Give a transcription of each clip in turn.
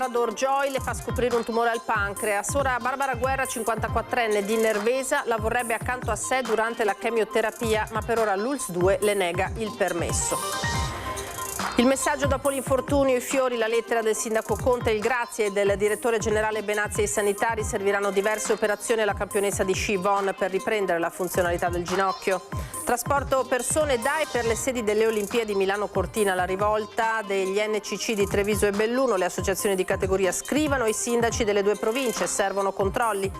Labrador Joy le fa scoprire un tumore al pancreas. Ora Barbara Guerra, 54enne di Nervesa, la vorrebbe accanto a sé durante la chemioterapia, ma per ora l'ULSS 2 le nega il permesso. Il messaggio dopo l'infortunio, i fiori, la lettera del sindaco Conte, il grazie del direttore generale Benazzi ai sanitari. Serviranno diverse operazioni alla campionessa di sci Von per riprendere la funzionalità del ginocchio. Trasporto persone da e per le sedi delle Olimpiadi Milano Cortina, la rivolta degli NCC di Treviso e Belluno. Le associazioni di categoria scrivano ai sindaci delle due province, servono controlli.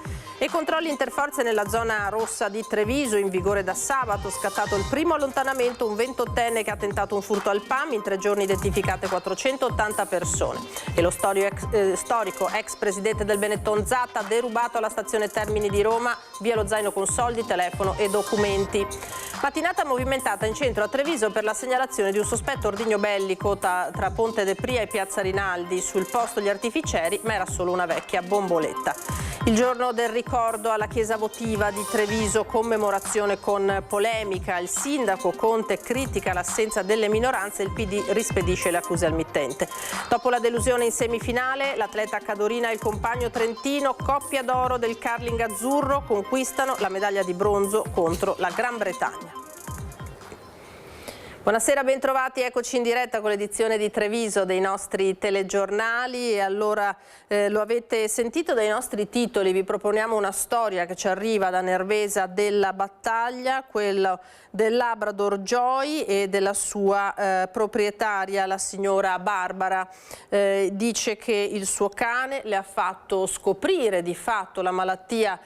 E controlli interforze nella zona rossa di Treviso, in vigore da sabato. Scattato il primo allontanamento, un 28enne che ha tentato un furto al PAM, in 3 giorni identificate 480 persone. E lo storico ex presidente del Benetton Zatta, derubato alla stazione Termini di Roma, via lo zaino con soldi, telefono e documenti. Mattinata movimentata in centro a Treviso per la segnalazione di un sospetto ordigno bellico tra Ponte de Pria e Piazza Rinaldi. Sul posto gli artificieri, ma era solo una vecchia bomboletta. Il giorno del ricordo alla chiesa votiva di Treviso, commemorazione con polemica. Il sindaco Conte critica l'assenza delle minoranze, il PD rispedisce le accuse al mittente. Dopo la delusione in semifinale, l'atleta Cadorina e il compagno trentino, coppia d'oro del curling azzurro, conquistano la medaglia di bronzo contro la Gran Bretagna. Buonasera, bentrovati, eccoci in diretta con l'edizione di Treviso dei nostri telegiornali. E allora lo avete sentito dai nostri titoli, vi proponiamo una storia che ci arriva da Nervesa della battaglia, quella del Labrador Joy e della sua proprietaria, la signora Barbara. Dice che il suo cane le ha fatto scoprire di fatto la malattia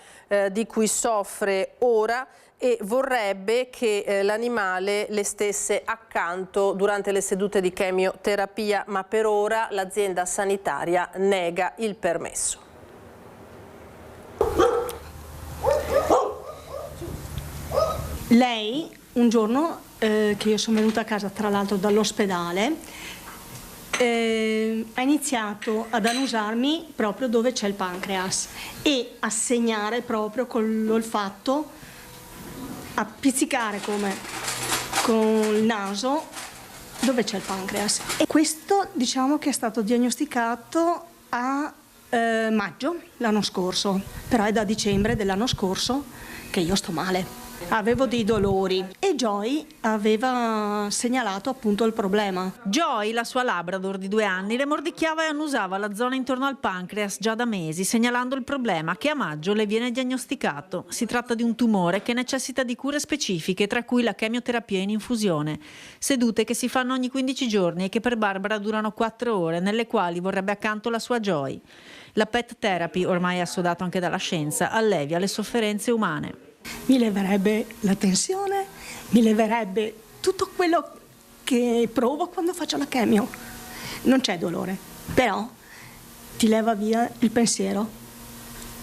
di cui soffre ora e vorrebbe che l'animale le stesse accanto durante le sedute di chemioterapia, ma per ora l'azienda sanitaria nega il permesso. Lei, un giorno che io sono venuta a casa tra l'altro dall'ospedale, ha iniziato ad annusarmi proprio dove c'è il pancreas e a segnare proprio con l'olfatto, a pizzicare come con il naso dove c'è il pancreas. E questo diciamo che è stato diagnosticato a maggio l'anno scorso, però è da dicembre dell'anno scorso che io sto male. Avevo dei dolori e Joy aveva segnalato appunto il problema. Joy, la sua Labrador di 2 anni, le mordicchiava e annusava la zona intorno al pancreas già da mesi, segnalando il problema che a maggio le viene diagnosticato. Si tratta di un tumore che necessita di cure specifiche, tra cui la chemioterapia in infusione. Sedute che si fanno ogni 15 giorni e che per Barbara durano 4 ore, nelle quali vorrebbe accanto la sua Joy. La pet therapy, ormai assodato anche dalla scienza, allevia le sofferenze umane. Mi leverebbe la tensione, mi leverebbe tutto quello che provo quando faccio la chemio. Non c'è dolore, però ti leva via il pensiero.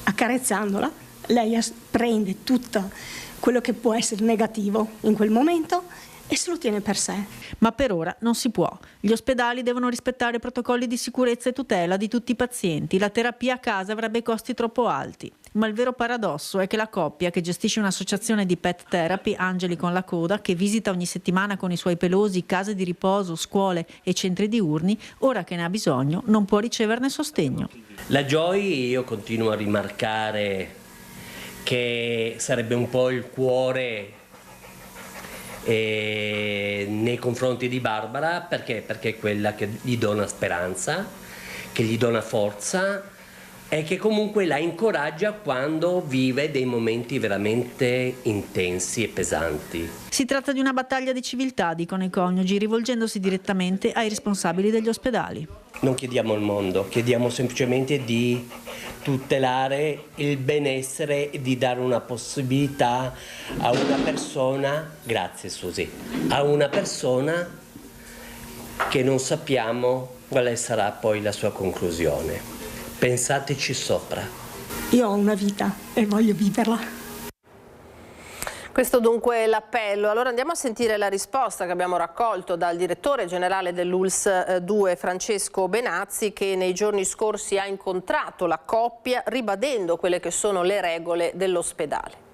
Accarezzandola, lei prende tutto quello che può essere negativo in quel momento e se lo tiene per sé. Ma per ora non si può. Gli ospedali devono rispettare protocolli di sicurezza e tutela di tutti i pazienti. La terapia a casa avrebbe costi troppo alti. Ma il vero paradosso è che la coppia, che gestisce un'associazione di pet therapy, Angeli con la coda, che visita ogni settimana con i suoi pelosi case di riposo, scuole e centri diurni, ora che ne ha bisogno non può riceverne sostegno. La Joy, io continuo a rimarcare che sarebbe un po' il cuore nei confronti di Barbara, perché è quella che gli dona speranza, che gli dona forza e che comunque la incoraggia quando vive dei momenti veramente intensi e pesanti. Si tratta di una battaglia di civiltà, dicono i coniugi, rivolgendosi direttamente ai responsabili degli ospedali. Non chiediamo al mondo, chiediamo semplicemente di tutelare il benessere e di dare una possibilità a una persona, grazie Susi, a una persona che non sappiamo quale sarà poi la sua conclusione. Pensateci sopra. Io ho una vita e voglio viverla. Questo dunque è l'appello. Allora andiamo a sentire la risposta che abbiamo raccolto dal direttore generale dell'ULSS 2, Francesco Benazzi, che nei giorni scorsi ha incontrato la coppia ribadendo quelle che sono le regole dell'ospedale.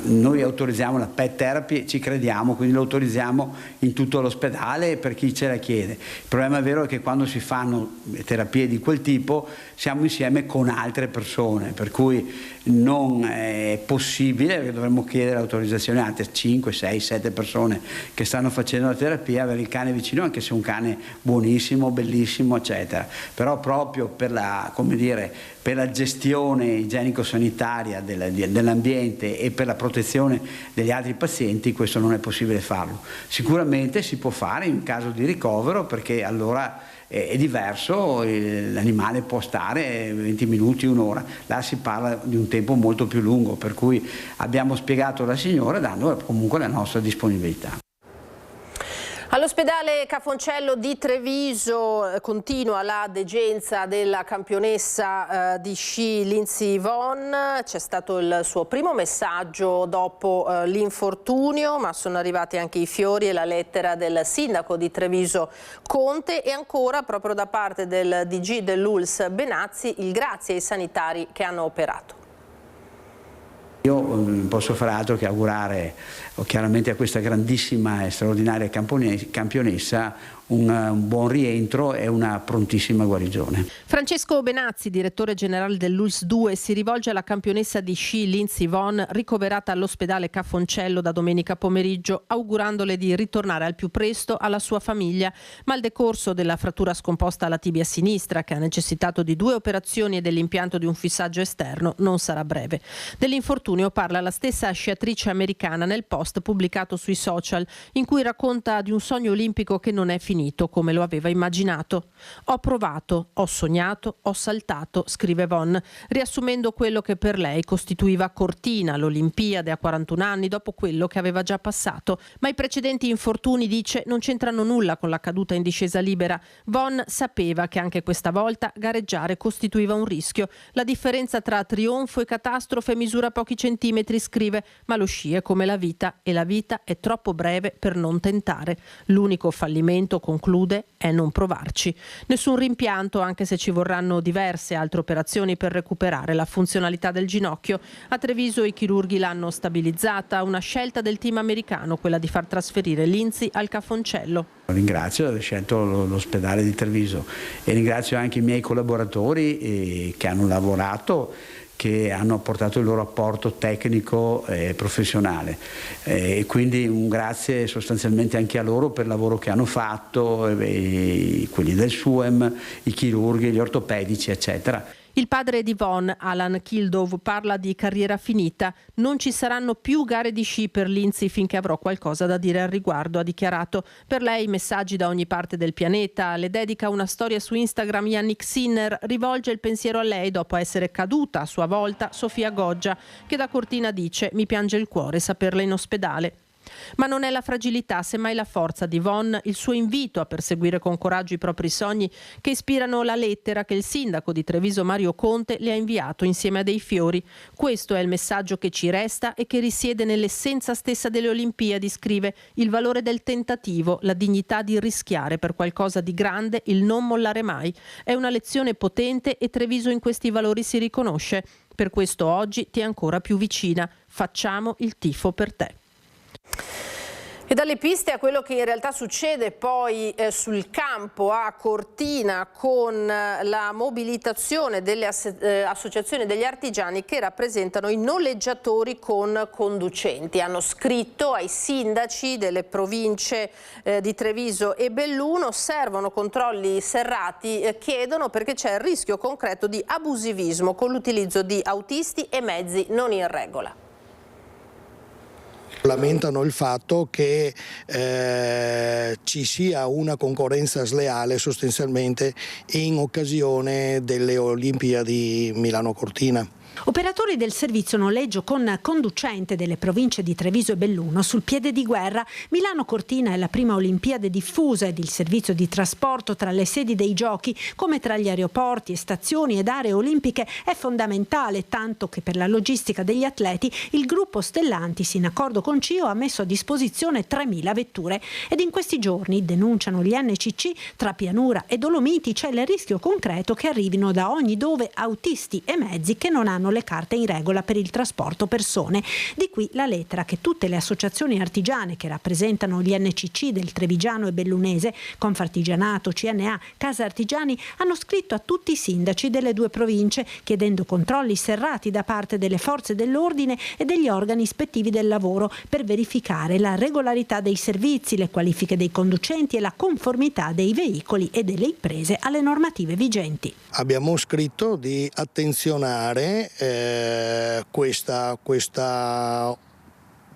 noi autorizziamo la PET therapy, ci crediamo, quindi lo autorizziamo in tutto l'ospedale per chi ce la chiede. Il problema vero è che quando si fanno terapie di quel tipo siamo insieme con altre persone, per cui non è possibile, che dovremmo chiedere l'autorizzazione a altre 5, 6, 7 persone che stanno facendo la terapia, avere il cane vicino, anche se è un cane buonissimo, bellissimo, eccetera. Però proprio per la, come dire, per la gestione igienico-sanitaria dell'ambiente e per la protezione degli altri pazienti questo non è possibile farlo. Sicuramente si può fare in caso di ricovero, perché allora è diverso, l'animale può stare 20 minuti, un'ora, là si parla di un tempo molto più lungo, per cui abbiamo spiegato alla signora dando comunque la nostra disponibilità. All'ospedale Cafoncello di Treviso continua la degenza della campionessa di sci Lindsey Vonn. C'è stato il suo primo messaggio dopo l'infortunio, ma sono arrivati anche i fiori e la lettera del sindaco di Treviso Conte, e ancora proprio da parte del DG dell'ULSS Benazzi il grazie ai sanitari che hanno operato. Io non posso fare altro che augurare chiaramente a questa grandissima e straordinaria campionessa un buon rientro e una prontissima guarigione. Francesco Benazzi, direttore generale dell'ULSS 2, si rivolge alla campionessa di sci Lindsey Vonn, ricoverata all'ospedale Cafoncello da domenica pomeriggio, augurandole di ritornare al più presto alla sua famiglia, ma il decorso della frattura scomposta alla tibia sinistra, che ha necessitato di 2 operazioni e dell'impianto di un fissaggio esterno, non sarà breve. Dell'infortunio parla la stessa sciatrice americana nel post pubblicato sui social, in cui racconta di un sogno olimpico che non è finito come lo aveva immaginato. Ho provato, ho sognato, ho saltato, scrive Vonn, riassumendo quello che per lei costituiva Cortina, l'Olimpiade a 41 anni dopo quello che aveva già passato. Ma i precedenti infortuni, dice, non c'entrano nulla con la caduta in discesa libera. Vonn sapeva che anche questa volta gareggiare costituiva un rischio. La differenza tra trionfo e catastrofe misura pochi centimetri, scrive, ma lo sci è come la vita e la vita è troppo breve per non tentare. L'unico fallimento, conclude, è non provarci. Nessun rimpianto, anche se ci vorranno diverse altre operazioni per recuperare la funzionalità del ginocchio. A Treviso i chirurghi l'hanno stabilizzata, una scelta del team americano, quella di far trasferire Lindsey al Cafoncello. Ringrazio di aver scelto l'ospedale di Treviso e ringrazio anche i miei collaboratori che hanno lavorato, che hanno apportato il loro apporto tecnico e professionale, e quindi un grazie sostanzialmente anche a loro per il lavoro che hanno fatto, quelli del SUEM, i chirurghi, gli ortopedici, eccetera. Il padre di Vonn, Alan Kildove, parla di carriera finita. Non ci saranno più gare di sci per Lindsey finché avrò qualcosa da dire al riguardo, ha dichiarato. Per lei messaggi da ogni parte del pianeta. Le dedica una storia su Instagram Yannick Sinner, rivolge il pensiero a lei dopo essere caduta a sua volta Sofia Goggia, che da Cortina dice: mi piange il cuore saperla in ospedale. Ma non è la fragilità, semmai la forza di Vonn, il suo invito a perseguire con coraggio i propri sogni, che ispirano la lettera che il sindaco di Treviso Mario Conte le ha inviato insieme a dei fiori. Questo è il messaggio che ci resta e che risiede nell'essenza stessa delle Olimpiadi, scrive: il valore del tentativo, la dignità di rischiare per qualcosa di grande, il non mollare mai. È una lezione potente e Treviso in questi valori si riconosce. Per questo oggi ti è ancora più vicina. Facciamo il tifo per te. E dalle piste a quello che in realtà succede poi sul campo a Cortina, con la mobilitazione delle associazioni degli artigiani che rappresentano i noleggiatori con conducenti. Hanno scritto ai sindaci delle province di Treviso e Belluno: servono controlli serrati, chiedono, perché c'è il rischio concreto di abusivismo con l'utilizzo di autisti e mezzi non in regola. Lamentano il fatto che ci sia una concorrenza sleale sostanzialmente in occasione delle Olimpiadi Milano-Cortina. Operatori del servizio noleggio con conducente delle province di Treviso e Belluno sul piede di guerra. Milano-Cortina è la prima Olimpiade diffusa ed il servizio di trasporto tra le sedi dei giochi, come tra gli aeroporti e stazioni ed aree olimpiche, è fondamentale, tanto che per la logistica degli atleti il gruppo Stellantis, in accordo con CIO, ha messo a disposizione 3.000 vetture. Ed in questi giorni, denunciano gli NCC, tra Pianura e Dolomiti c'è il rischio concreto che arrivino da ogni dove autisti e mezzi che non hanno hanno le carte in regola per il trasporto persone. Di qui la lettera che tutte le associazioni artigiane che rappresentano gli NCC del Trevigiano e Bellunese, Confartigianato, CNA, Casa Artigiani, hanno scritto a tutti i sindaci delle due province chiedendo controlli serrati da parte delle forze dell'ordine e degli organi ispettivi del lavoro per verificare la regolarità dei servizi, le qualifiche dei conducenti e la conformità dei veicoli e delle imprese alle normative vigenti. Abbiamo scritto di attenzionare questa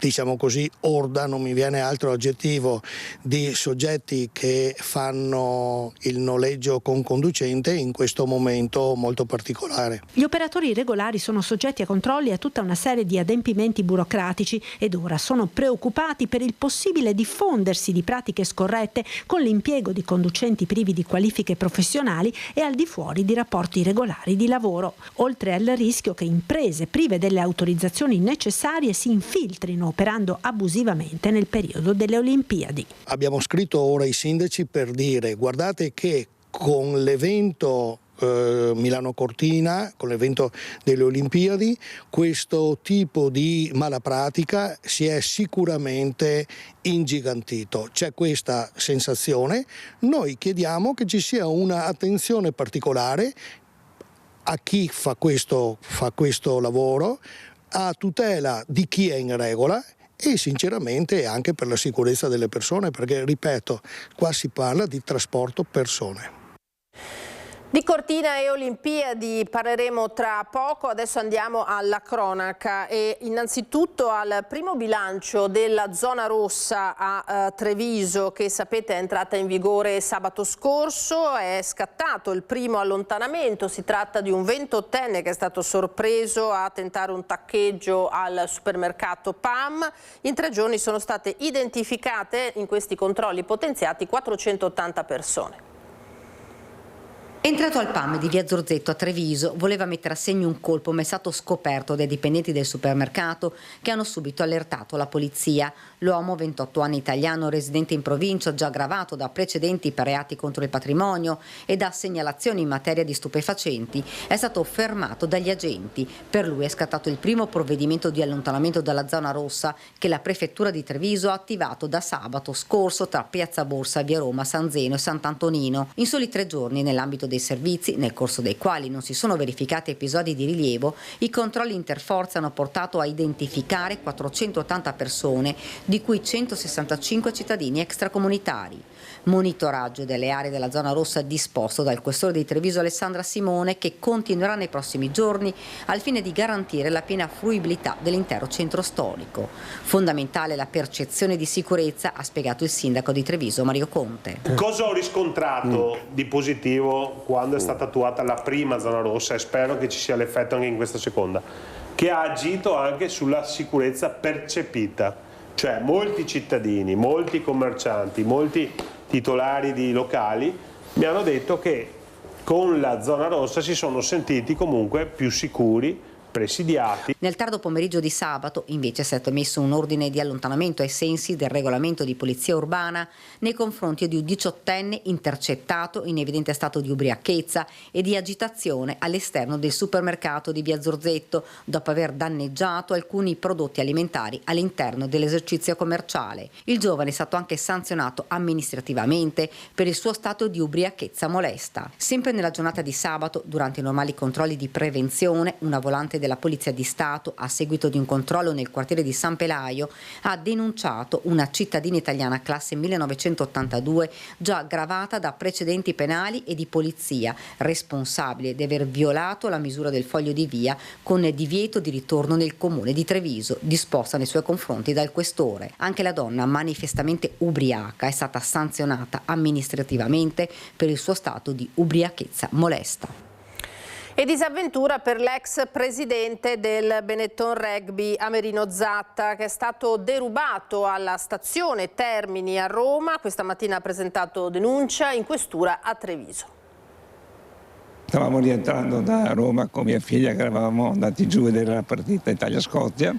diciamo così, orda, non mi viene altro aggettivo, di soggetti che fanno il noleggio con conducente in questo momento molto particolare. Gli operatori regolari sono soggetti a controlli e a tutta una serie di adempimenti burocratici ed ora sono preoccupati per il possibile diffondersi di pratiche scorrette con l'impiego di conducenti privi di qualifiche professionali e al di fuori di rapporti regolari di lavoro, oltre al rischio che imprese prive delle autorizzazioni necessarie si infiltrino operando abusivamente nel periodo delle Olimpiadi. Abbiamo scritto ora ai sindaci per dire: guardate che con l'evento Milano-Cortina, con l'evento delle Olimpiadi, questo tipo di malapratica si è sicuramente ingigantito. C'è questa sensazione. Noi chiediamo che ci sia una attenzione particolare a chi fa questo lavoro, a tutela di chi è in regola e sinceramente anche per la sicurezza delle persone, perché ripeto, qua si parla di trasporto persone. Di Cortina e Olimpiadi parleremo tra poco, adesso andiamo alla cronaca e innanzitutto al primo bilancio della zona rossa a Treviso, che sapete è entrata in vigore sabato scorso. È scattato il primo allontanamento, si tratta di un 28enne che è stato sorpreso a tentare un taccheggio al supermercato PAM. In 3 giorni sono state identificate in questi controlli potenziati 480 persone. Entrato al PAM di via Zorzetto a Treviso, voleva mettere a segno un colpo, ma è stato scoperto dai dipendenti del supermercato che hanno subito allertato la polizia. L'uomo, 28 anni, italiano, residente in provincia, già aggravato da precedenti per reati contro il patrimonio e da segnalazioni in materia di stupefacenti, è stato fermato dagli agenti. Per lui è scattato il primo provvedimento di allontanamento dalla zona rossa che la prefettura di Treviso ha attivato da sabato scorso tra Piazza Borsa, via Roma, San Zeno e Sant'Antonino. In soli 3 giorni, nell'ambito dei servizi, nel corso dei quali non si sono verificati episodi di rilievo, i controlli interforze hanno portato a identificare 480 persone, di cui 165 cittadini extracomunitari. Monitoraggio delle aree della zona rossa disposto dal questore di Treviso Alessandra Simone, che continuerà nei prossimi giorni al fine di garantire la piena fruibilità dell'intero centro storico. Fondamentale la percezione di sicurezza, ha spiegato il sindaco di Treviso Mario Conte. Cosa ho riscontrato di positivo quando è stata attuata la prima zona rossa, e spero che ci sia l'effetto anche in questa seconda, che ha agito anche sulla sicurezza percepita, cioè molti cittadini, molti commercianti, molti titolari di locali mi hanno detto che con la zona rossa si sono sentiti comunque più sicuri, presidiati. Nel tardo pomeriggio di sabato invece è stato emesso un ordine di allontanamento ai sensi del regolamento di polizia urbana nei confronti di un 18enne intercettato in evidente stato di ubriachezza e di agitazione all'esterno del supermercato di via Zorzetto dopo aver danneggiato alcuni prodotti alimentari all'interno dell'esercizio commerciale. Il giovane è stato anche sanzionato amministrativamente per il suo stato di ubriachezza molesta. Sempre nella giornata di sabato, durante i normali controlli di prevenzione, una volante della Polizia di Stato, a seguito di un controllo nel quartiere di San Pelaio, ha denunciato una cittadina italiana classe 1982 già aggravata da precedenti penali e di polizia, responsabile di aver violato la misura del foglio di via con divieto di ritorno nel comune di Treviso, disposta nei suoi confronti dal questore. Anche la donna, manifestamente ubriaca, è stata sanzionata amministrativamente per il suo stato di ubriachezza molesta. E disavventura per l'ex presidente del Benetton Rugby, Amerino Zatta, che è stato derubato alla stazione Termini a Roma. Questa mattina ha presentato denuncia in questura a Treviso. Stavamo rientrando da Roma con mia figlia, che eravamo andati giù a vedere la partita Italia-Scozia.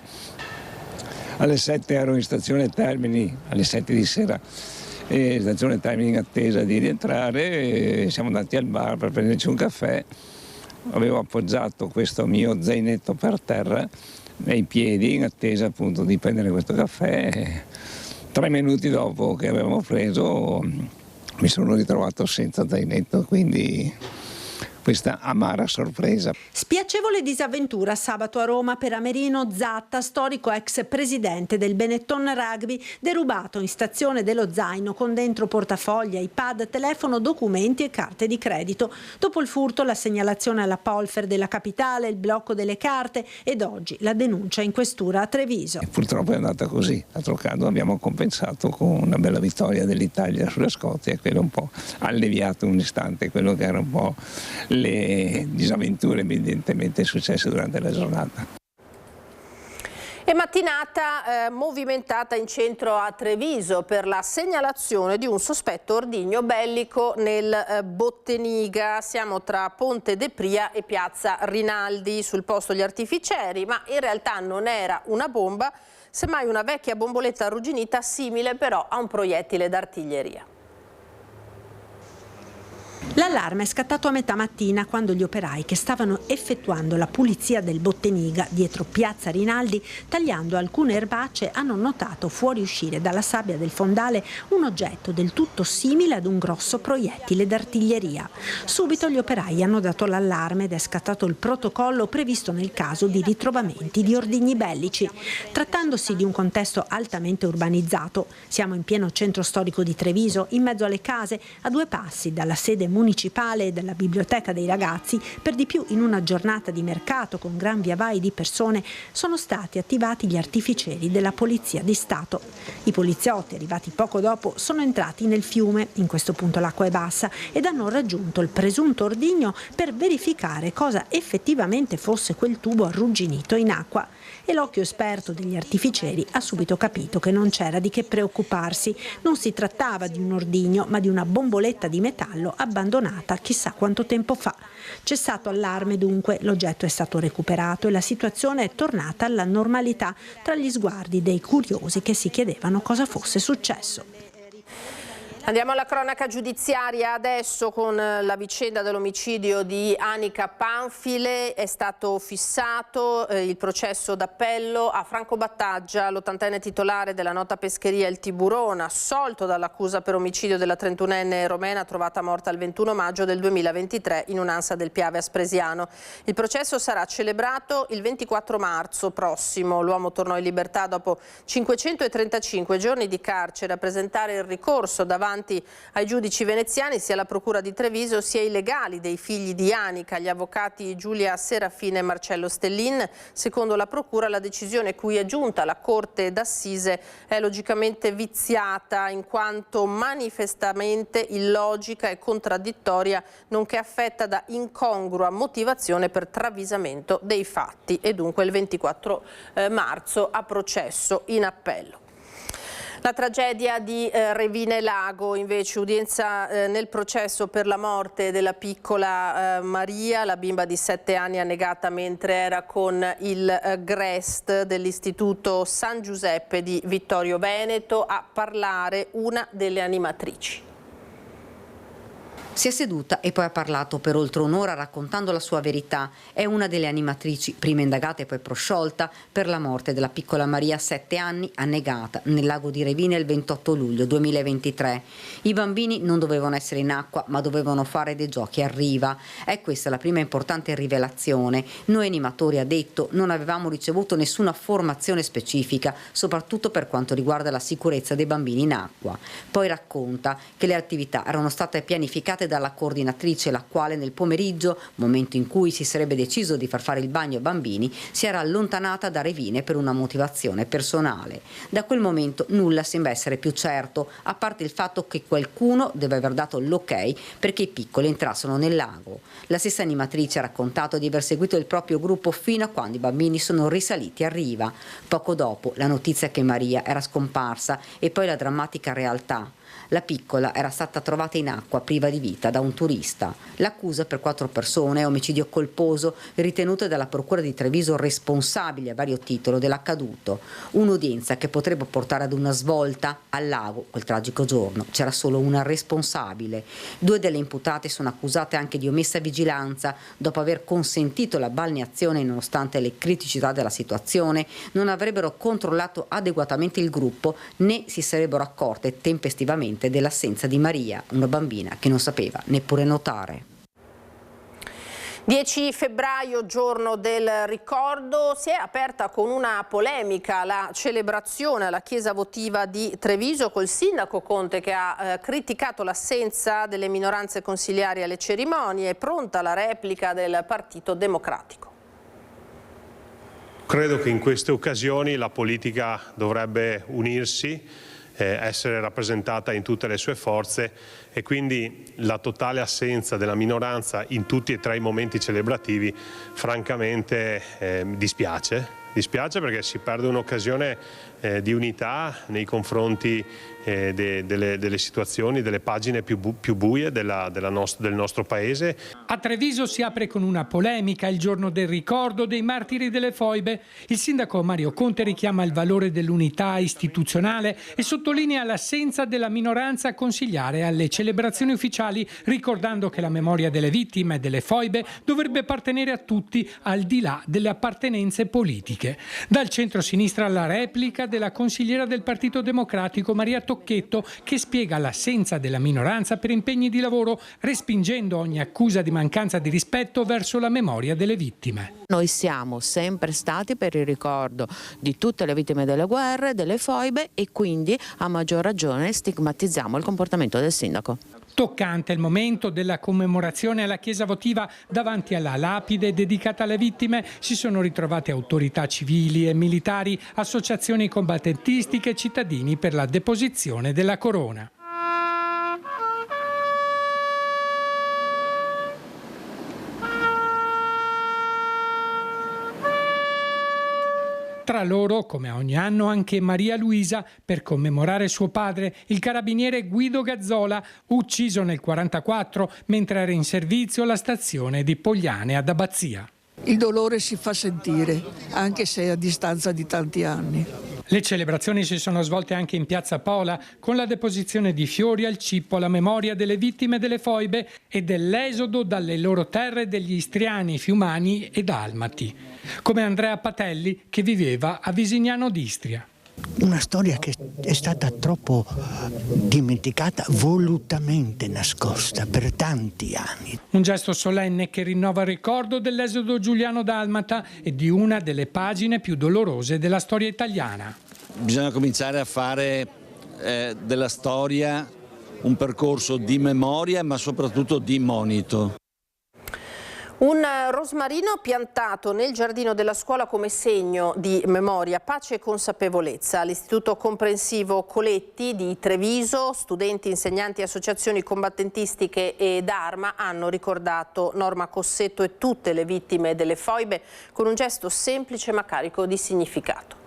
Alle 7 ero in stazione Termini, alle 7 di sera. E stazione Termini in attesa di rientrare, siamo andati al bar per prenderci un caffè. avevo appoggiato questo mio zainetto per terra nei piedi in attesa appunto di prendere questo caffè e 3 minuti dopo che avevamo preso mi sono ritrovato senza zainetto, quindi questa amara sorpresa. Spiacevole disavventura sabato a Roma per Amerino Zatta, storico ex presidente del Benetton Rugby, derubato in stazione dello zaino con dentro portafogli, iPad, telefono, documenti e carte di credito. Dopo il furto la segnalazione alla Polfer della capitale, il blocco delle carte ed oggi la denuncia in questura a Treviso. E purtroppo è andata così, d'altro canto abbiamo compensato con una bella vittoria dell'Italia sulla Scozia e quello un po' ha alleviato un istante quello che era un po' le disavventure evidentemente successe durante la giornata. E mattinata movimentata in centro a Treviso per la segnalazione di un sospetto ordigno bellico nel Botteniga. Siamo tra Ponte De Pria e Piazza Rinaldi, sul posto gli artificieri, ma in realtà non era una bomba, semmai una vecchia bomboletta arrugginita simile però a un proiettile d'artiglieria. L'allarme è scattato a metà mattina quando gli operai che stavano effettuando la pulizia del Botteniga dietro Piazza Rinaldi, tagliando alcune erbacce, hanno notato fuoriuscire dalla sabbia del fondale un oggetto del tutto simile ad un grosso proiettile d'artiglieria. Subito gli operai hanno dato l'allarme ed è scattato il protocollo previsto nel caso di ritrovamenti di ordigni bellici. Trattandosi di un contesto altamente urbanizzato, siamo in pieno centro storico di Treviso, in mezzo alle case, a 2 passi dalla sede municipale e dalla biblioteca dei ragazzi, per di più in una giornata di mercato con gran viavai di persone, sono stati attivati gli artificieri della Polizia di Stato. I poliziotti, arrivati poco dopo, sono entrati nel fiume, in questo punto l'acqua è bassa, ed hanno raggiunto il presunto ordigno per verificare cosa effettivamente fosse quel tubo arrugginito in acqua. E l'occhio esperto degli artificieri ha subito capito che non c'era di che preoccuparsi. Non si trattava di un ordigno, ma di una bomboletta di metallo abbandonata chissà quanto tempo fa. Cessato allarme dunque, l'oggetto è stato recuperato e la situazione è tornata alla normalità tra gli sguardi dei curiosi che si chiedevano cosa fosse successo. Andiamo alla cronaca giudiziaria adesso con la vicenda dell'omicidio di Anica Panfile. È stato fissato il processo d'appello a Franco Battaggia, l'80enne titolare della nota pescheria Il Tiburone, assolto dall'accusa per omicidio della 31enne romena trovata morta il 21 maggio del 2023 in un'ansa del Piave Aspresiano. Il processo sarà celebrato il 24 marzo prossimo. L'uomo tornò in libertà dopo 535 giorni di carcere a presentare il ricorso davanti ai giudici veneziani, sia la Procura di Treviso sia i legali dei figli di Anica, gli avvocati Giulia Serafina e Marcello Stellin. Secondo la Procura la decisione cui è giunta la Corte d'Assise è logicamente viziata in quanto manifestamente illogica e contraddittoria, nonché affetta da incongrua motivazione per travisamento dei fatti, e dunque il 24 marzo a processo in appello. La tragedia di Revine Lago, invece, udienza nel processo per la morte della piccola Maria, la bimba di 7 anni annegata mentre era con il GREST dell'Istituto San Giuseppe di Vittorio Veneto. A parlare una delle animatrici. Si è seduta e poi ha parlato per oltre un'ora raccontando la sua verità. È una delle animatrici, prima indagata e poi prosciolta, per la morte della piccola Maria, 7 anni, annegata nel lago di Revine il 28 luglio 2023. I bambini non dovevano essere in acqua, ma dovevano fare dei giochi a riva. È questa la prima importante rivelazione. Noi animatori, ha detto, non avevamo ricevuto nessuna formazione specifica, soprattutto per quanto riguarda la sicurezza dei bambini in acqua. Poi racconta che le attività erano state pianificate dalla coordinatrice, la quale nel pomeriggio, momento in cui si sarebbe deciso di far fare il bagno ai bambini, si era allontanata da Revine per una motivazione personale. Da quel momento nulla sembra essere più certo, a parte il fatto che qualcuno deve aver dato l'ok perché i piccoli entrassero nel lago. La stessa animatrice ha raccontato di aver seguito il proprio gruppo fino a quando i bambini sono risaliti a riva. Poco dopo la notizia che Maria era scomparsa e poi la drammatica realtà. La piccola era stata trovata in acqua priva di vita da un turista. L'accusa per 4 persone è omicidio colposo, ritenuto dalla Procura di Treviso responsabile a vario titolo dell'accaduto. Un'udienza che potrebbe portare ad una svolta. Al lago, quel tragico giorno, c'era solo una responsabile. 2 delle imputate sono accusate anche di omessa vigilanza dopo aver consentito la balneazione nonostante le criticità della situazione, non avrebbero controllato adeguatamente il gruppo né si sarebbero accorte tempestivamente dell'assenza di Maria, una bambina che non sapeva neppure nuotare. 10 febbraio, giorno del ricordo, si è aperta con una polemica la celebrazione alla chiesa votiva di Treviso col sindaco Conte che ha criticato l'assenza delle minoranze consiliari alle cerimonie. È pronta la replica del Partito Democratico. Credo che in queste occasioni la politica dovrebbe unirsi, essere rappresentata in tutte le sue forze e quindi la totale assenza della minoranza in tutti e 3 i momenti celebrativi francamente dispiace perché si perde un'occasione di unità nei confronti delle situazioni, delle pagine più buie del nostro paese. A Treviso si apre con una polemica il giorno del ricordo dei martiri delle foibe. Il sindaco Mario Conte richiama il valore dell'unità istituzionale e sottolinea l'assenza della minoranza consiliare alle celebrazioni ufficiali, ricordando che la memoria delle vittime delle foibe dovrebbe appartenere a tutti al di là delle appartenenze politiche. Dal centro-sinistra la replica della consigliera del Partito Democratico Maria Tocchetto, che spiega l'assenza della minoranza per impegni di lavoro, respingendo ogni accusa di mancanza di rispetto verso la memoria delle vittime. Noi siamo sempre stati per il ricordo di tutte le vittime delle guerre, delle foibe e quindi a maggior ragione stigmatizziamo il comportamento del sindaco. Toccante il momento della commemorazione alla chiesa votiva. Davanti alla lapide dedicata alle vittime si sono ritrovate autorità civili e militari, associazioni combattentistiche e cittadini per la deposizione della corona. Tra loro, come ogni anno, anche Maria Luisa, per commemorare suo padre, il carabiniere Guido Gazzola, ucciso nel 1944 mentre era in servizio alla stazione di Pogliane ad Abbazia. Il dolore si fa sentire, anche se a distanza di tanti anni. Le celebrazioni si sono svolte anche in Piazza Pola, con la deposizione di fiori al cippo alla memoria delle vittime delle foibe e dell'esodo dalle loro terre degli istriani, fiumani e dalmati, come Andrea Patelli, che viveva a Visignano d'Istria. Una storia che è stata troppo dimenticata, volutamente nascosta per tanti anni. Un gesto solenne che rinnova il ricordo dell'esodo giuliano-dalmata e di una delle pagine più dolorose della storia italiana. Bisogna cominciare a fare della storia un percorso di memoria, ma soprattutto di monito. Un rosmarino piantato nel giardino della scuola come segno di memoria, pace e consapevolezza. All'Istituto Comprensivo Coletti di Treviso, studenti, insegnanti, associazioni combattentistiche ed Arma hanno ricordato Norma Cossetto e tutte le vittime delle foibe con un gesto semplice ma carico di significato.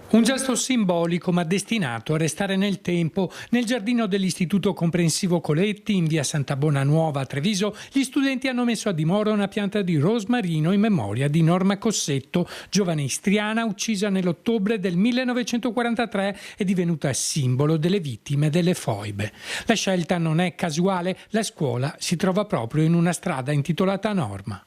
Un gesto simbolico ma destinato a restare nel tempo. Nel giardino dell'Istituto Comprensivo Coletti, in via Santa Bonanuova a Treviso, gli studenti hanno messo a dimora una pianta di rosmarino in memoria di Norma Cossetto, giovane istriana uccisa nell'ottobre del 1943 e divenuta simbolo delle vittime delle foibe. La scelta non è casuale, la scuola si trova proprio in una strada intitolata a Norma.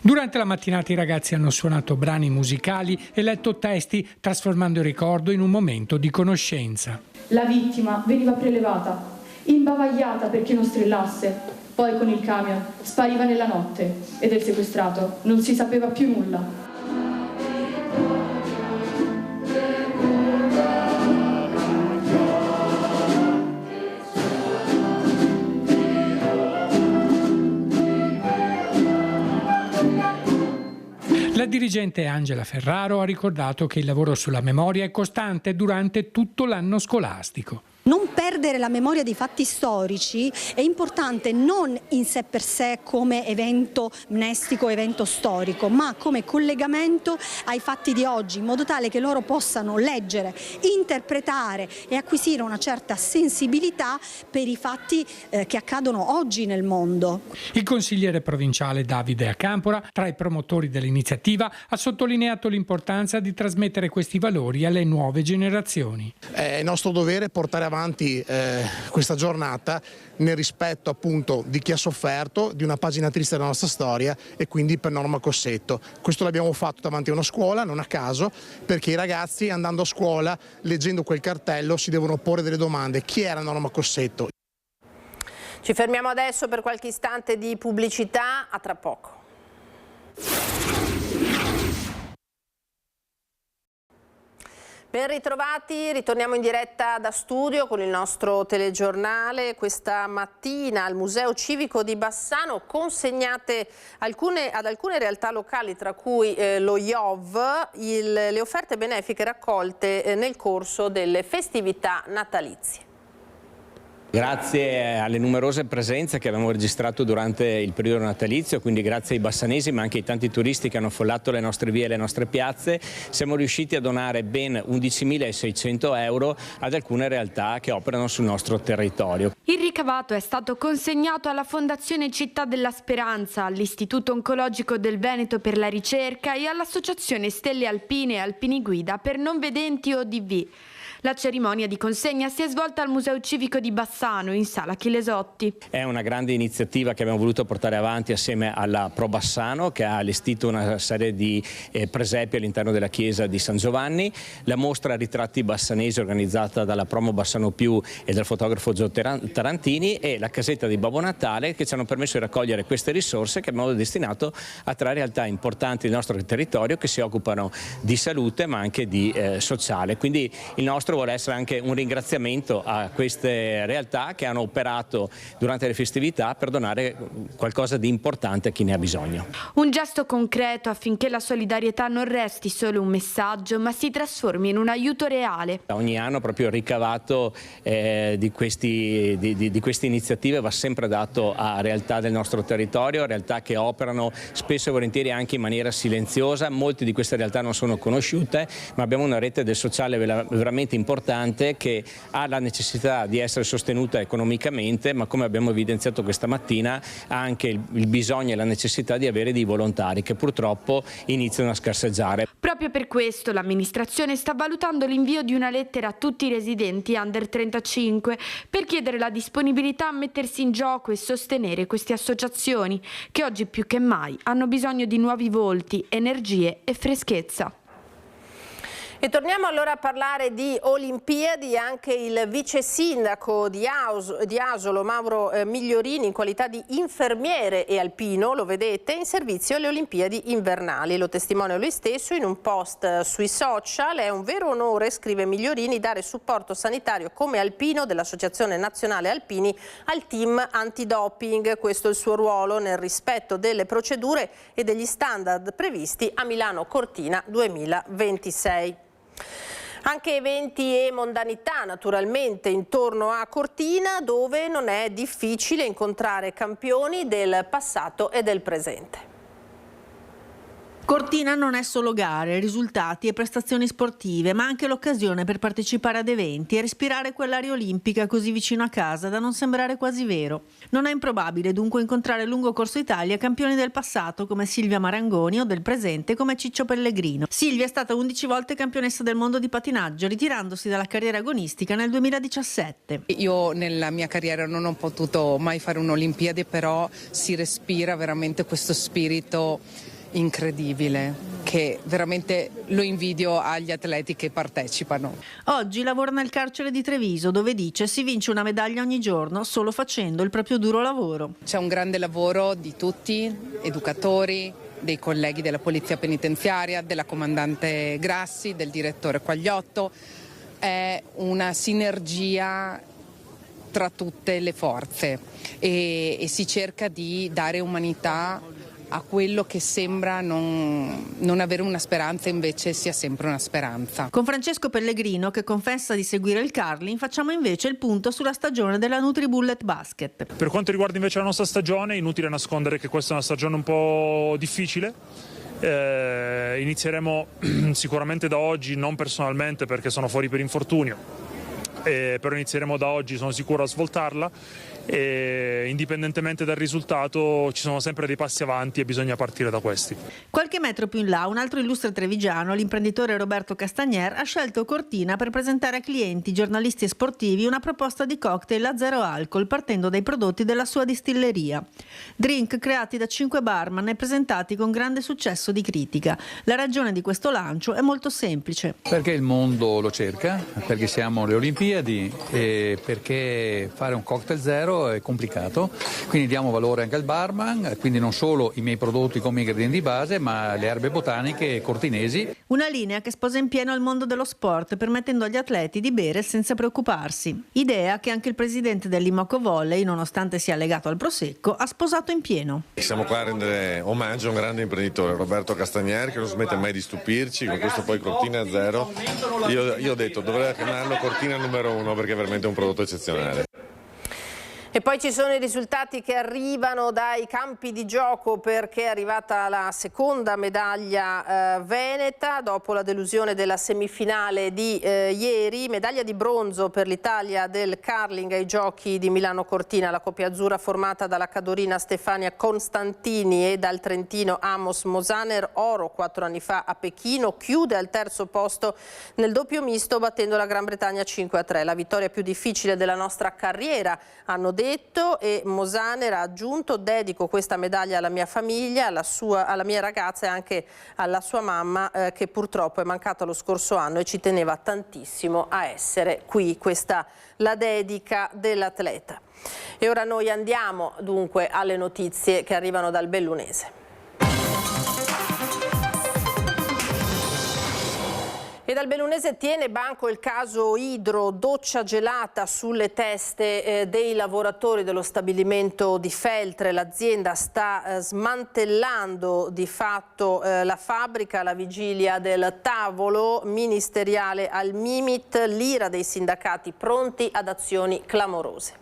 Durante la mattinata i ragazzi hanno suonato brani musicali e letto testi, trasformando il ricordo in un momento di conoscenza. La vittima veniva prelevata, imbavagliata perché non strillasse, poi con il camion spariva nella notte e del sequestrato non si sapeva più nulla. La dirigente Angela Ferraro ha ricordato che il lavoro sulla memoria è costante durante tutto l'anno scolastico. Non perdere la memoria dei fatti storici è importante non in sé per sé come evento mnestico, evento storico, ma come collegamento ai fatti di oggi, in modo tale che loro possano leggere, interpretare e acquisire una certa sensibilità per i fatti che accadono oggi nel mondo. Il consigliere provinciale Davide Acampora, tra i promotori dell'iniziativa, ha sottolineato l'importanza di trasmettere questi valori alle nuove generazioni. È nostro dovere portare avanti questa giornata nel rispetto appunto di chi ha sofferto, di una pagina triste della nostra storia, e quindi per Norma Cossetto. Questo l'abbiamo fatto davanti a una scuola, non a caso, perché i ragazzi andando a scuola, leggendo quel cartello, si devono porre delle domande. Chi era Norma Cossetto? Ci fermiamo adesso per qualche istante di pubblicità, a tra poco. Ben ritrovati, ritorniamo in diretta da studio con il nostro telegiornale. Questa mattina al Museo Civico di Bassano consegnate ad alcune realtà locali, tra cui lo IOV, le offerte benefiche raccolte nel corso delle festività natalizie. Grazie alle numerose presenze che abbiamo registrato durante il periodo natalizio, quindi grazie ai bassanesi ma anche ai tanti turisti che hanno affollato le nostre vie e le nostre piazze, siamo riusciti a donare ben 11.600 euro ad alcune realtà che operano sul nostro territorio. Il ricavato è stato consegnato alla Fondazione Città della Speranza, all'Istituto Oncologico del Veneto per la ricerca e all'Associazione Stelle Alpine e Alpini Guida per non vedenti ODV. La cerimonia di consegna si è svolta al Museo Civico di Bassano, in Sala Chilesotti. È una grande iniziativa che abbiamo voluto portare avanti assieme alla Pro Bassano, che ha allestito una serie di presepi all'interno della chiesa di San Giovanni, la mostra Ritratti Bassanesi organizzata dalla Promo Bassano Più e dal fotografo Gio Tarantini, e la casetta di Babbo Natale, che ci hanno permesso di raccogliere queste risorse che abbiamo destinato a tre realtà importanti del nostro territorio che si occupano di salute ma anche di sociale. Quindi il nostro vuole essere anche un ringraziamento a queste realtà che hanno operato durante le festività per donare qualcosa di importante a chi ne ha bisogno. Un gesto concreto affinché la solidarietà non resti solo un messaggio ma si trasformi in un aiuto reale. Ogni anno proprio il ricavato di queste iniziative va sempre dato a realtà del nostro territorio, realtà che operano spesso e volentieri anche in maniera silenziosa. Molte di queste realtà non sono conosciute, ma abbiamo una rete del sociale veramente importante che ha la necessità di essere sostenuta economicamente, ma come abbiamo evidenziato questa mattina ha anche il bisogno e la necessità di avere dei volontari che purtroppo iniziano a scarseggiare. Proprio per questo l'amministrazione sta valutando l'invio di una lettera a tutti i residenti under 35 per chiedere la disponibilità a mettersi in gioco e sostenere queste associazioni che oggi più che mai hanno bisogno di nuovi volti, energie e freschezza. E torniamo allora a parlare di Olimpiadi. Anche il vice sindaco di Asolo, Mauro Migliorini, in qualità di infermiere e alpino, lo vedete, in servizio alle Olimpiadi invernali. Lo testimonia lui stesso in un post sui social. È un vero onore, scrive Migliorini, dare supporto sanitario come alpino dell'Associazione Nazionale Alpini al team antidoping. Questo è il suo ruolo nel rispetto delle procedure e degli standard previsti a Milano Cortina 2026. Anche eventi e mondanità naturalmente intorno a Cortina, dove non è difficile incontrare campioni del passato e del presente. Cortina non è solo gare, risultati e prestazioni sportive, ma anche l'occasione per partecipare ad eventi e respirare quell'aria olimpica così vicino a casa da non sembrare quasi vero. Non è improbabile dunque incontrare lungo Corso Italia campioni del passato come Silvia Marangoni o del presente come Ciccio Pellegrino. Silvia è stata 11 volte campionessa del mondo di patinaggio, ritirandosi dalla carriera agonistica nel 2017. Io nella mia carriera non ho potuto mai fare un'Olimpiade, però si respira veramente questo spirito incredibile che veramente lo invidio agli atleti che partecipano. Oggi lavora nel carcere di Treviso, dove dice si vince una medaglia ogni giorno solo facendo il proprio duro lavoro. C'è un grande lavoro di tutti, educatori, dei colleghi della polizia penitenziaria, della comandante Grassi, del direttore Quagliotto. È una sinergia tra tutte le forze e si cerca di dare umanità a quello che sembra non avere una speranza, invece sia sempre una speranza. Con Francesco Pellegrino, che confessa di seguire il curling, facciamo invece il punto sulla stagione della NutriBullet Basket. Per quanto riguarda invece la nostra stagione, è inutile nascondere che questa è una stagione un po' difficile. Inizieremo sicuramente da oggi, non personalmente perché sono fuori per infortunio, però inizieremo da oggi, sono sicuro, a svoltarla, e indipendentemente dal risultato ci sono sempre dei passi avanti e bisogna partire da questi. Qualche metro più in là, un altro illustre trevigiano, l'imprenditore Roberto Castagner, ha scelto Cortina per presentare a clienti, giornalisti e sportivi una proposta di cocktail a zero alcol partendo dai prodotti della sua distilleria. Drink creati da 5 barman e presentati con grande successo di critica. La ragione di questo lancio è molto semplice. Perché il mondo lo cerca, perché siamo alle Olimpiadi e perché fare un cocktail zero è complicato, quindi diamo valore anche al barman, quindi non solo i miei prodotti come ingredienti di base, ma le erbe botaniche cortinesi. Una linea che sposa in pieno il mondo dello sport, permettendo agli atleti di bere senza preoccuparsi. Idea che anche il presidente dell'Imoco Volley, nonostante sia legato al prosecco, ha sposato in pieno. Siamo qua a rendere omaggio a un grande imprenditore, Roberto Castagner, che non smette mai di stupirci, con questo poi Cortina Zero. Io ho detto, dovrei chiamarlo Cortina numero 1 perché è veramente un prodotto eccezionale. E poi ci sono i risultati che arrivano dai campi di gioco, perché è arrivata la seconda medaglia veneta dopo la delusione della semifinale di ieri. Medaglia di bronzo per l'Italia del curling ai giochi di Milano Cortina. La coppia azzurra formata dalla cadorina Stefania Constantini e dal trentino Amos Mosaner, oro 4 anni fa a Pechino, chiude al terzo posto nel doppio misto battendo la Gran Bretagna 5-3. La vittoria più difficile della nostra carriera, hanno detto, e Mosaner ha aggiunto: dedico questa medaglia alla mia famiglia, alla mia ragazza e anche alla sua mamma che purtroppo è mancata lo scorso anno e ci teneva tantissimo a essere qui. Questa la dedica dell'atleta. E ora noi andiamo dunque alle notizie che arrivano dal Bellunese. E dal Bellunese tiene banco il caso Idro, doccia gelata sulle teste dei lavoratori dello stabilimento di Feltre. L'azienda sta smantellando di fatto la fabbrica alla vigilia del tavolo ministeriale al Mimit, l'ira dei sindacati pronti ad azioni clamorose.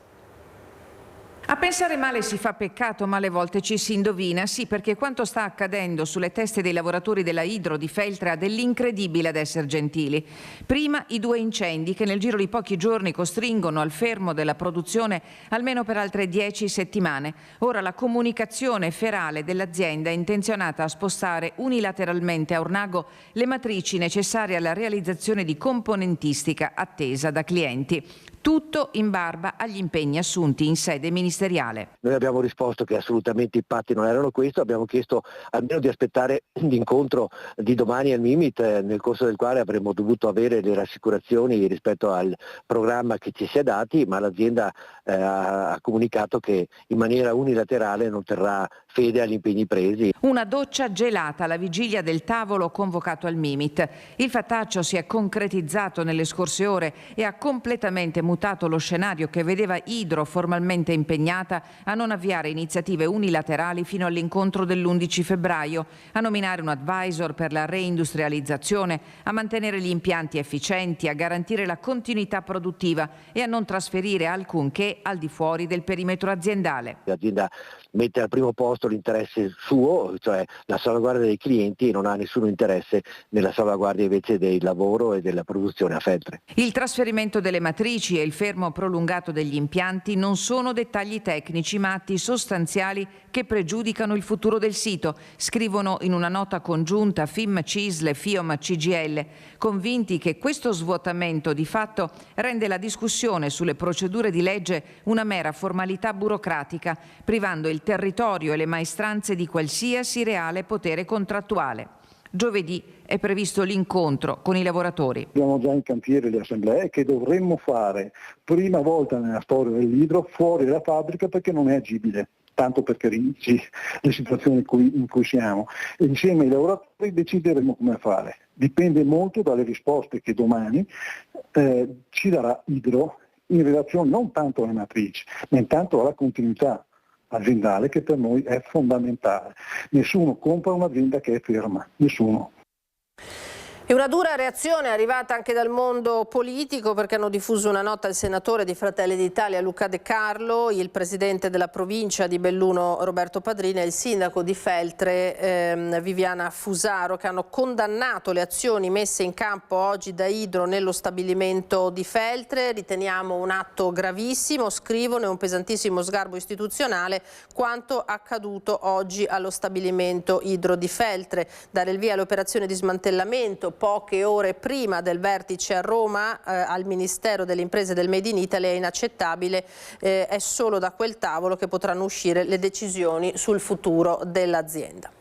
A pensare male si fa peccato, ma alle volte ci si indovina, sì, perché quanto sta accadendo sulle teste dei lavoratori della Idro di Feltre ha dell'incredibile ad essere gentili. Prima i 2 incendi che nel giro di pochi giorni costringono al fermo della produzione almeno per altre 10 settimane. Ora la comunicazione ferale dell'azienda è intenzionata a spostare unilateralmente a Ornago le matrici necessarie alla realizzazione di componentistica attesa da clienti. Tutto in barba agli impegni assunti in sede ministeriale. Noi abbiamo risposto che assolutamente i patti non erano questo, abbiamo chiesto almeno di aspettare l'incontro di domani al Mimit, nel corso del quale avremmo dovuto avere le rassicurazioni rispetto al programma che ci si è dati, ma l'azienda ha comunicato che in maniera unilaterale non terrà fede agli impegni presi. Una doccia gelata alla vigilia del tavolo convocato al Mimit. Il fattaccio si è concretizzato nelle scorse ore e ha completamente mutato lo scenario che vedeva Idro formalmente impegnata a non avviare iniziative unilaterali fino all'incontro dell'11 febbraio, a nominare un advisor per la reindustrializzazione, a mantenere gli impianti efficienti, a garantire la continuità produttiva e a non trasferire alcunché al di fuori del perimetro aziendale. L'azienda mette al primo posto l'interesse suo, cioè la salvaguardia dei clienti, e non ha nessun interesse nella salvaguardia invece del lavoro e della produzione a Feltre. Il trasferimento delle matrici e il fermo prolungato degli impianti non sono dettagli tecnici ma atti sostanziali che pregiudicano il futuro del sito, scrivono in una nota congiunta FIM, CISL e FIOM CGIL, convinti che questo svuotamento di fatto rende la discussione sulle procedure di legge una mera formalità burocratica, privando il territorio e le maestranze di qualsiasi reale potere contrattuale. Giovedì è previsto l'incontro con i lavoratori. Abbiamo già in cantiere le assemblee che dovremmo fare prima volta nella storia dell'Idro fuori dalla fabbrica, perché non è agibile, tanto per chiarirci le situazioni in cui siamo. E insieme ai lavoratori decideremo come fare. Dipende molto dalle risposte che domani ci darà Idro in relazione non tanto alle matrici, ma intanto alla continuità aziendale che per noi è fondamentale. Nessuno compra un'azienda che è ferma, nessuno. E una dura reazione è arrivata anche dal mondo politico, perché hanno diffuso una nota il senatore di Fratelli d'Italia Luca De Carlo, il presidente della provincia di Belluno Roberto Padrina e il sindaco di Feltre Viviana Fusaro, che hanno condannato le azioni messe in campo oggi da Idro nello stabilimento di Feltre. Riteniamo un atto gravissimo, scrivono, e un pesantissimo sgarbo istituzionale quanto accaduto oggi allo stabilimento Idro di Feltre. Dare il via alle operazioni di smantellamento poche ore prima del vertice a Roma al Ministero delle Imprese del Made in Italy è inaccettabile, è solo da quel tavolo che potranno uscire le decisioni sul futuro dell'azienda.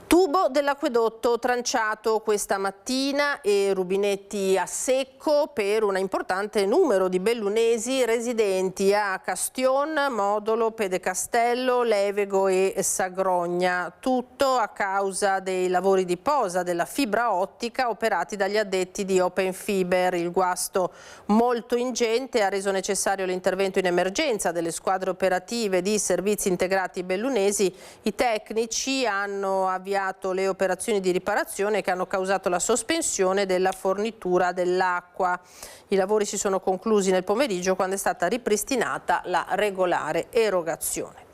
Tubo dell'acquedotto tranciato questa mattina e rubinetti a secco per un importante numero di bellunesi residenti a Castion, Modolo, Pedecastello, Levego e Sagrogna. Tutto a causa dei lavori di posa della fibra ottica operati dagli addetti di Open Fiber. Il guasto molto ingente ha reso necessario l'intervento in emergenza delle squadre operative di servizi integrati bellunesi. I tecnici hanno avviato le operazioni di riparazione che hanno causato la sospensione della fornitura dell'acqua. I lavori si sono conclusi nel pomeriggio, quando è stata ripristinata la regolare erogazione.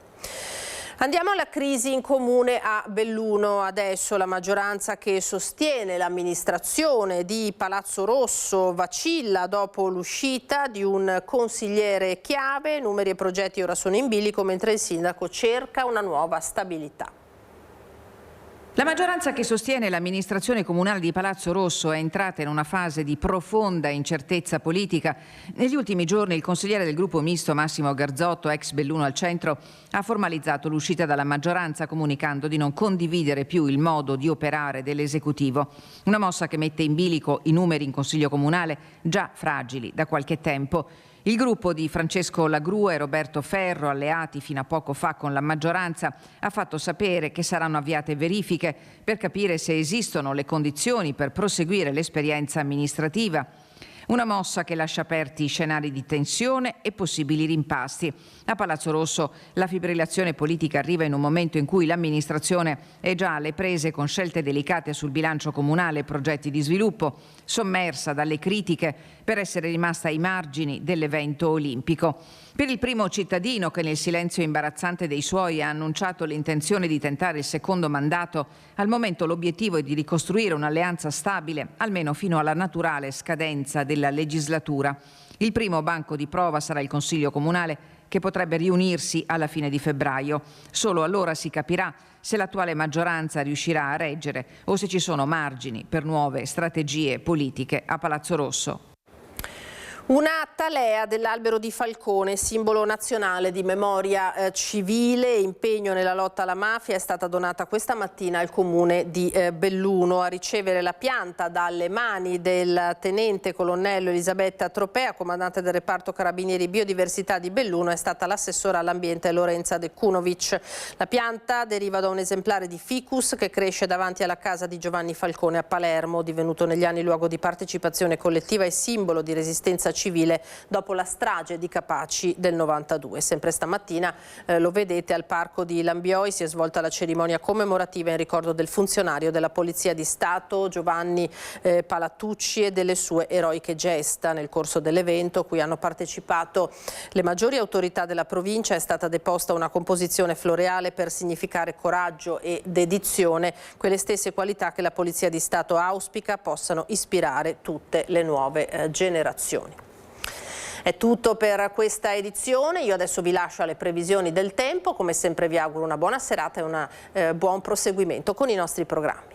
Andiamo alla crisi in comune a Belluno. Adesso la maggioranza che sostiene l'amministrazione di Palazzo Rosso vacilla dopo l'uscita di un consigliere chiave. Numeri e progetti ora sono in bilico, mentre il sindaco cerca una nuova stabilità. La maggioranza che sostiene l'amministrazione comunale di Palazzo Rosso è entrata in una fase di profonda incertezza politica. Negli ultimi giorni il consigliere del gruppo misto Massimo Garzotto, ex Belluno al Centro, ha formalizzato l'uscita dalla maggioranza comunicando di non condividere più il modo di operare dell'esecutivo. Una mossa che mette in bilico i numeri in Consiglio Comunale, già fragili da qualche tempo. Il gruppo di Francesco Lagrua e Roberto Ferro, alleati fino a poco fa con la maggioranza, ha fatto sapere che saranno avviate verifiche per capire se esistono le condizioni per proseguire l'esperienza amministrativa. Una mossa che lascia aperti scenari di tensione e possibili rimpasti. A Palazzo Rosso la fibrillazione politica arriva in un momento in cui l'amministrazione è già alle prese con scelte delicate sul bilancio comunale e progetti di sviluppo, sommersa dalle critiche per essere rimasta ai margini dell'evento olimpico. Per il primo cittadino che nel silenzio imbarazzante dei suoi ha annunciato l'intenzione di tentare il secondo mandato, al momento l'obiettivo è di ricostruire un'alleanza stabile, almeno fino alla naturale scadenza della legislatura. Il primo banco di prova sarà il Consiglio Comunale, che potrebbe riunirsi alla fine di febbraio. Solo allora si capirà se l'attuale maggioranza riuscirà a reggere o se ci sono margini per nuove strategie politiche a Palazzo Rosso. Una talea dell'albero di Falcone, simbolo nazionale di memoria civile e impegno nella lotta alla mafia, è stata donata questa mattina al comune di Belluno. A ricevere la pianta dalle mani del tenente colonnello Elisabetta Tropea, comandante del reparto Carabinieri Biodiversità di Belluno, è stata l'assessora all'ambiente Lorenza Dekunovic. La pianta deriva da un esemplare di ficus che cresce davanti alla casa di Giovanni Falcone a Palermo, divenuto negli anni luogo di partecipazione collettiva e simbolo di resistenza civile dopo la strage di Capaci del 92. Sempre stamattina lo vedete al parco di Lambioi si è svolta la cerimonia commemorativa in ricordo del funzionario della Polizia di Stato Giovanni Palatucci e delle sue eroiche gesta. Nel corso dell'evento, cui hanno partecipato le maggiori autorità della provincia, è stata deposta una composizione floreale per significare coraggio e dedizione, quelle stesse qualità che la Polizia di Stato auspica possano ispirare tutte le nuove generazioni. È tutto per questa edizione, io adesso vi lascio alle previsioni del tempo, come sempre vi auguro una buona serata e un buon proseguimento con i nostri programmi.